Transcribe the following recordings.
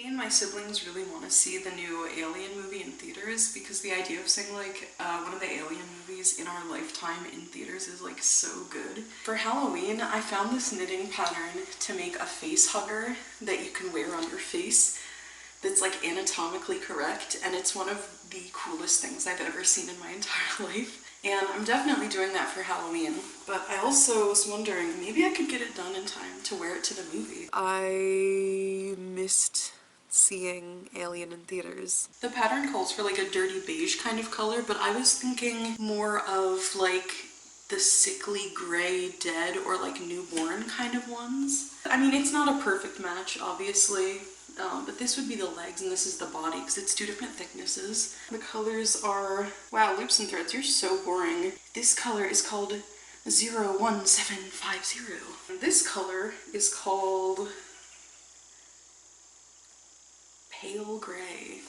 Me and my siblings really want to see the new Alien movie in theaters because the idea of seeing like one of the Alien movies in our lifetime in theaters is like so good. For Halloween, I found this knitting pattern to make a face hugger that you can wear on your face that's like anatomically correct, and it's one of the coolest things I've ever seen in my entire life. And I'm definitely doing that for Halloween. But I also was wondering, maybe I could get it done in time to wear it to the movie. I missed seeing Alien in theaters. The pattern calls for like a dirty beige kind of color, but I was thinking more of like the sickly gray dead or like newborn kind of ones. I mean, it's not a perfect match, obviously. But this would be the legs and this is the body because it's two different thicknesses. The colors are, wow, loops and threads, you're so boring. This color is called 01750. And this color is called pale gray.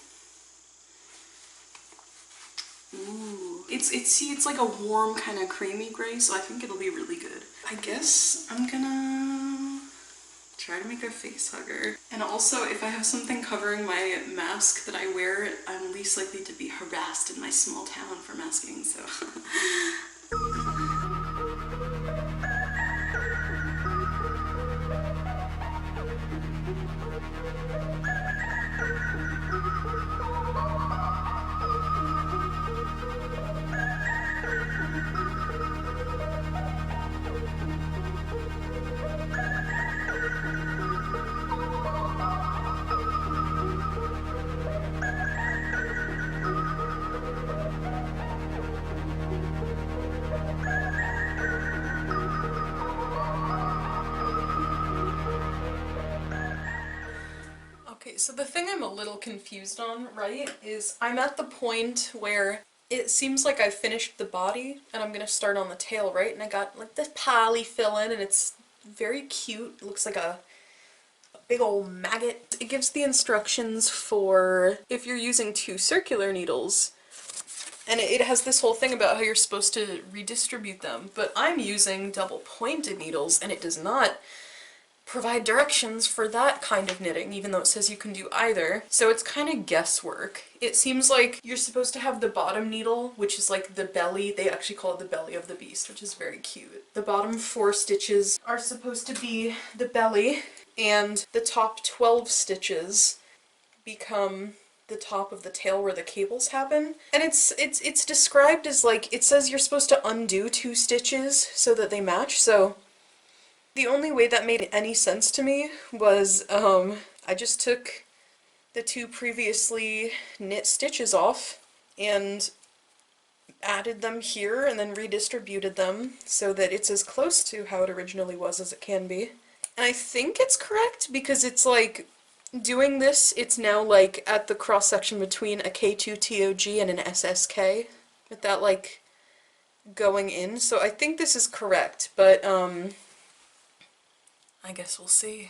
Ooh. It's like a warm kind of creamy gray, so I think it'll be really good. I guess I'm gonna try to make a face hugger. And also, if I have something covering my mask that I wear, I'm least likely to be harassed in my small town for masking, so. So the thing I'm a little confused on, right, is I'm at the point where it seems like I've finished the body and I'm gonna start on the tail, right? And I got like this polyfill in and it's very cute. It looks like a big old maggot. It gives the instructions for if you're using two circular needles, and it has this whole thing about how you're supposed to redistribute them, but I'm using double pointed needles and it does not provide directions for that kind of knitting, even though it says you can do either. So it's kind of guesswork. It seems like you're supposed to have the bottom needle, which is like the belly. They actually call it the belly of the beast, which is very cute. The bottom 4 stitches are supposed to be the belly, and the top 12 stitches become the top of the tail where the cables happen. And it's described as like, it says you're supposed to undo 2 stitches so that they match, so the only way that made any sense to me was I just took the 2 previously knit stitches off and added them here and then redistributed them so that it's as close to how it originally was as it can be. And I think it's correct because it's like doing this, it's now like at the cross section between a K2 TOG and an SSK with that like going in. So I think this is correct, but I guess we'll see.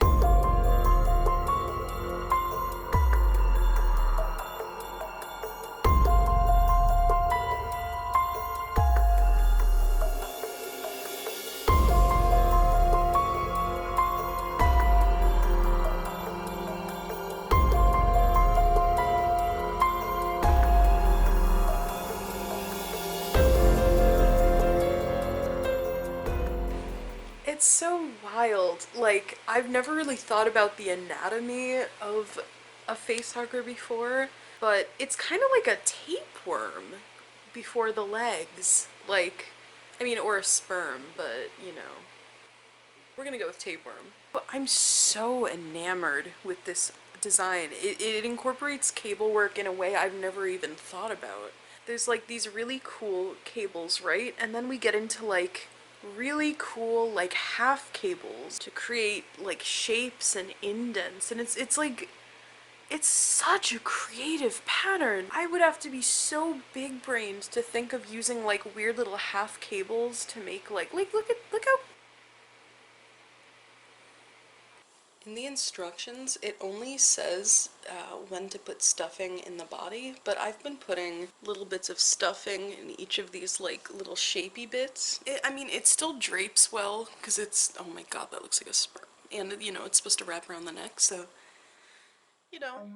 It's so wild. Like, I've never really thought about the anatomy of a facehugger before, but it's kind of like a tapeworm before the legs. Like, I mean, or a sperm, but, you know. We're gonna go with tapeworm. But I'm so enamored with this design. It incorporates cable work in a way I've never even thought about. There's like these really cool cables, right? And then we get into like really cool like half cables to create like shapes and indents, and it's like, it's such a creative pattern. I would have to be so big brained to think of using like weird little half cables to make like look how. In the instructions, it only says when to put stuffing in the body, but I've been putting little bits of stuffing in each of these like little shapy bits. I mean, it still drapes well because it's, oh my god, that looks like a sperm. And you know, it's supposed to wrap around the neck, so you know.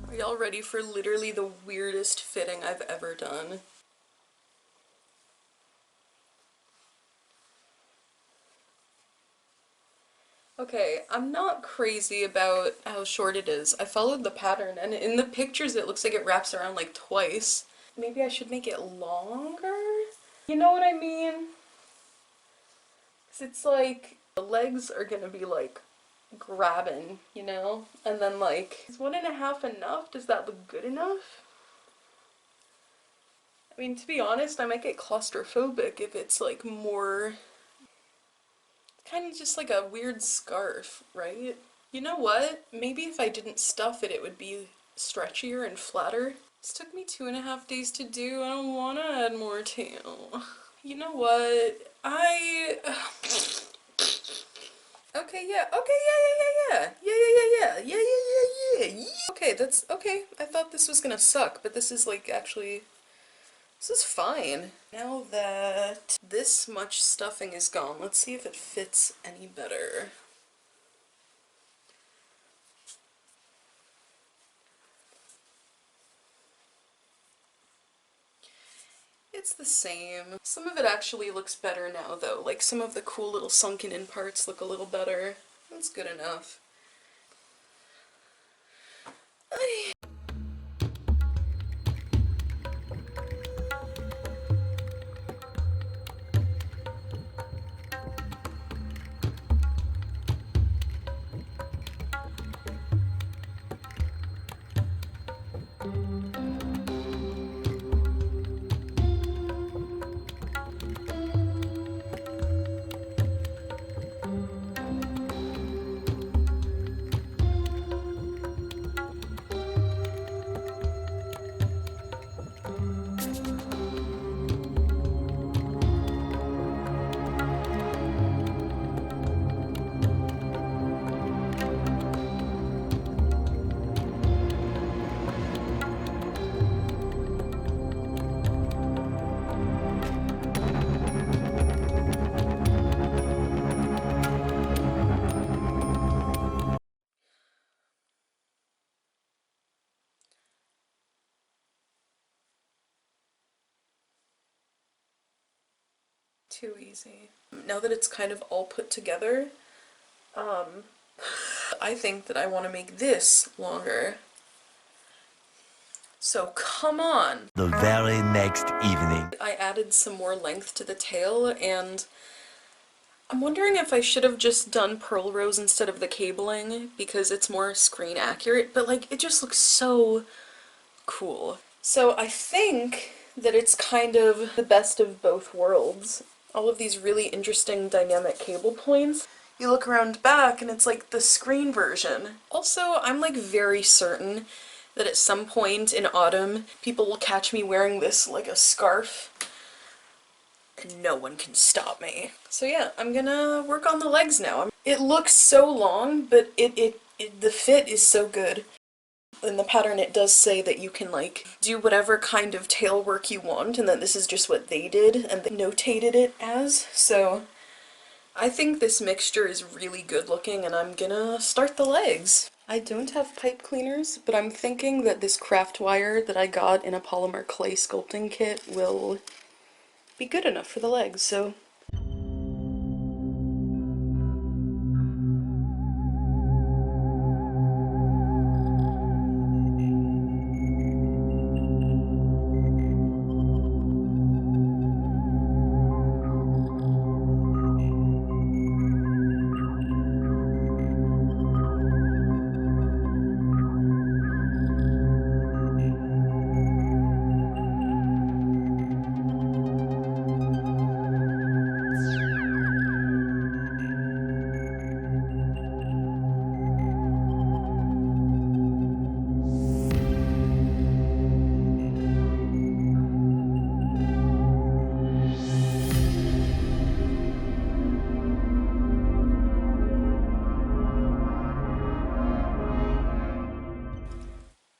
Are y'all ready for literally the weirdest fitting I've ever done? Okay, I'm not crazy about how short it is. I followed the pattern, and in the pictures it looks like it wraps around like twice. Maybe I should make it longer? You know what I mean? 'Cause it's like, the legs are gonna be like grabbing, you know? And then like, is 1.5 enough? Does that look good enough? I mean, to be honest, I might get claustrophobic if it's like more, kind of just like a weird scarf, right? You know what? Maybe if I didn't stuff it, it would be stretchier and flatter. This took me 2.5 days to do. I don't want to add more tail. You know what? Okay, yeah, okay, yeah. Okay, that's okay. I thought this was gonna suck, but this is like actually, this is fine. Now that this much stuffing is gone, let's see if it fits any better. It's the same. Some of it actually looks better now though, like some of the cool little sunken in parts look a little better. That's good enough. Too easy. Now that it's kind of all put together, I think that I want to make this longer. So come on! The very next evening. I added some more length to the tail, and I'm wondering if I should have just done pearl rows instead of the cabling, because it's more screen accurate, but like, it just looks so cool. So I think that it's kind of the best of both worlds. All of these really interesting dynamic cable points. You look around back and it's like the screen version. Also, I'm like very certain that at some point in autumn, people will catch me wearing this like a scarf, and no one can stop me. So yeah, I'm gonna work on the legs now. It looks so long, but the fit is so good. In the pattern it does say that you can like do whatever kind of tail work you want, and that this is just what they did and they notated it as. So I think this mixture is really good looking, and I'm gonna start the legs. I don't have pipe cleaners, but I'm thinking that this craft wire that I got in a polymer clay sculpting kit will be good enough for the legs, so...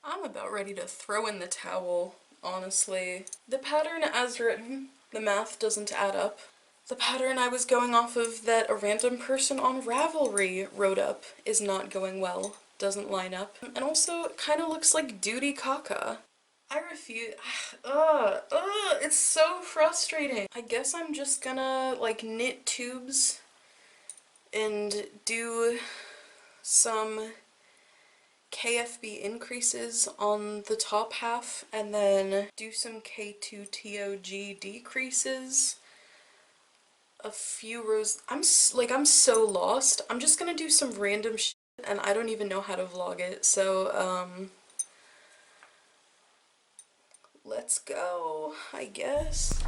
I'm about ready to throw in the towel, honestly. The pattern as written, the math doesn't add up. The pattern I was going off of that a random person on Ravelry wrote up is not going well, doesn't line up. And also, it kind of looks like Duty Caca. I refuse. It's so frustrating. I guess I'm just gonna, like, knit tubes and do some KFB increases on the top half, and then do some K2TOG decreases. A few rows. I'm so lost. I'm just gonna do some random shit, and I don't even know how to vlog it, so, let's go, I guess.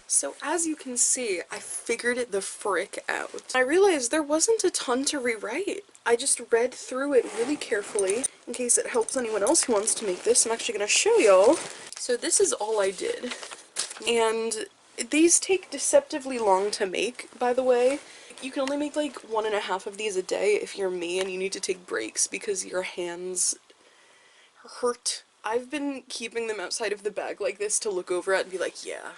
So as you can see, I figured it the frick out. I realized there wasn't a ton to rewrite. I just read through it really carefully in case it helps anyone else who wants to make this. I'm actually gonna show y'all. So this is all I did. And these take deceptively long to make, by the way. You can only make like 1.5 of these a day if you're me and you need to take breaks because your hands hurt. I've been keeping them outside of the bag like this to look over at and be like, yeah,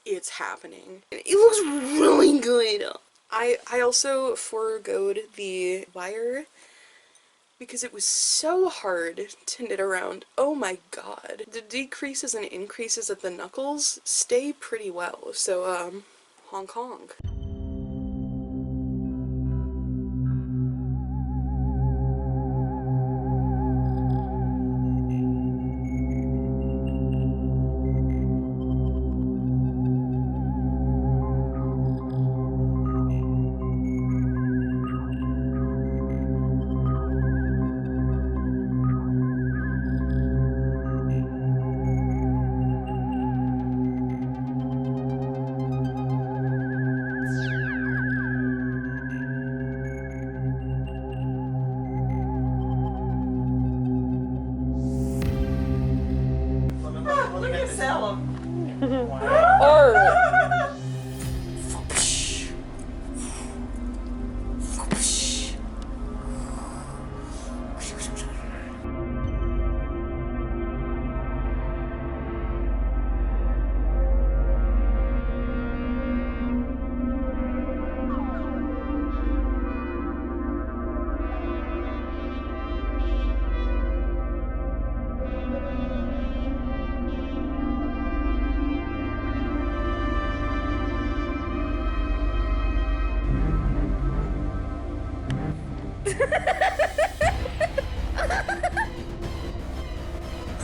it's happening. It looks really good. I also foregoed the wire because it was so hard to knit around. Oh my god. The decreases and increases at the knuckles stay pretty well, so Hong Kong.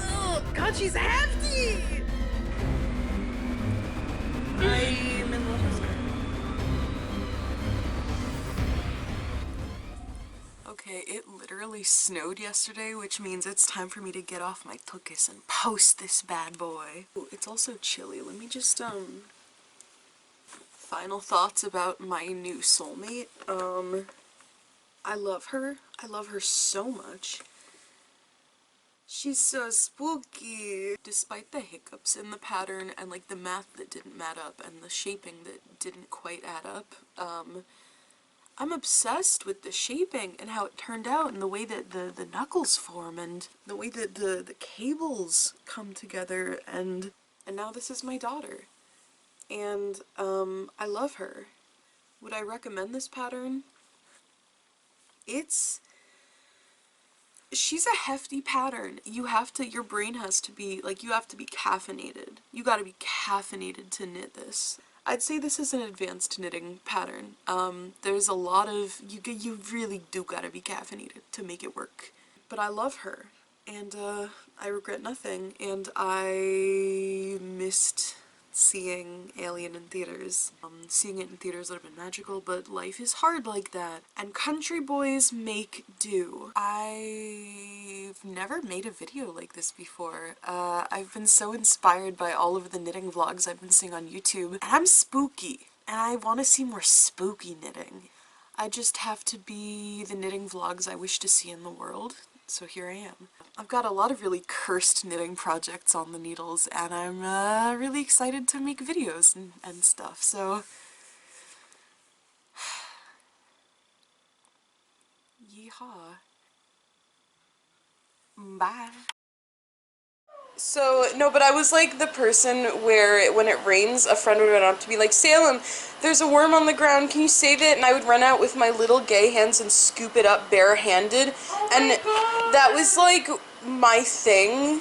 Oh god, she's hefty! I'm in love with her. Okay, it literally snowed yesterday, which means it's time for me to get off my tuchus and post this bad boy. Ooh, it's also chilly. Let me just, final thoughts about my new soulmate. I love her. I love her so much. She's so spooky. Despite the hiccups in the pattern and like the math that didn't add up and the shaping that didn't quite add up, I'm obsessed with the shaping and how it turned out and the way that the knuckles form and the way that the cables come together, and now this is my daughter. And I love her. Would I recommend this pattern? She's a hefty pattern. Your brain has to be, like, you have to be caffeinated. You gotta be caffeinated to knit this. I'd say this is an advanced knitting pattern. There's a lot of, you really do gotta be caffeinated to make it work. But I love her, and I regret nothing, and I missed seeing Alien in theaters. Seeing it in theaters would have been magical, but life is hard like that. And country boys make do. I've never made a video like this before. I've been so inspired by all of the knitting vlogs I've been seeing on YouTube, and I'm spooky, and I want to see more spooky knitting. I just have to be the knitting vlogs I wish to see in the world, so here I am. I've got a lot of really cursed knitting projects on the needles, and I'm really excited to make videos and stuff, so... Yeehaw. Bye. So, no, but I was like the person where when it rains, a friend would run up to me like, Salem, there's a worm on the ground, can you save it? And I would run out with my little gay hands and scoop it up barehanded. And that was like my thing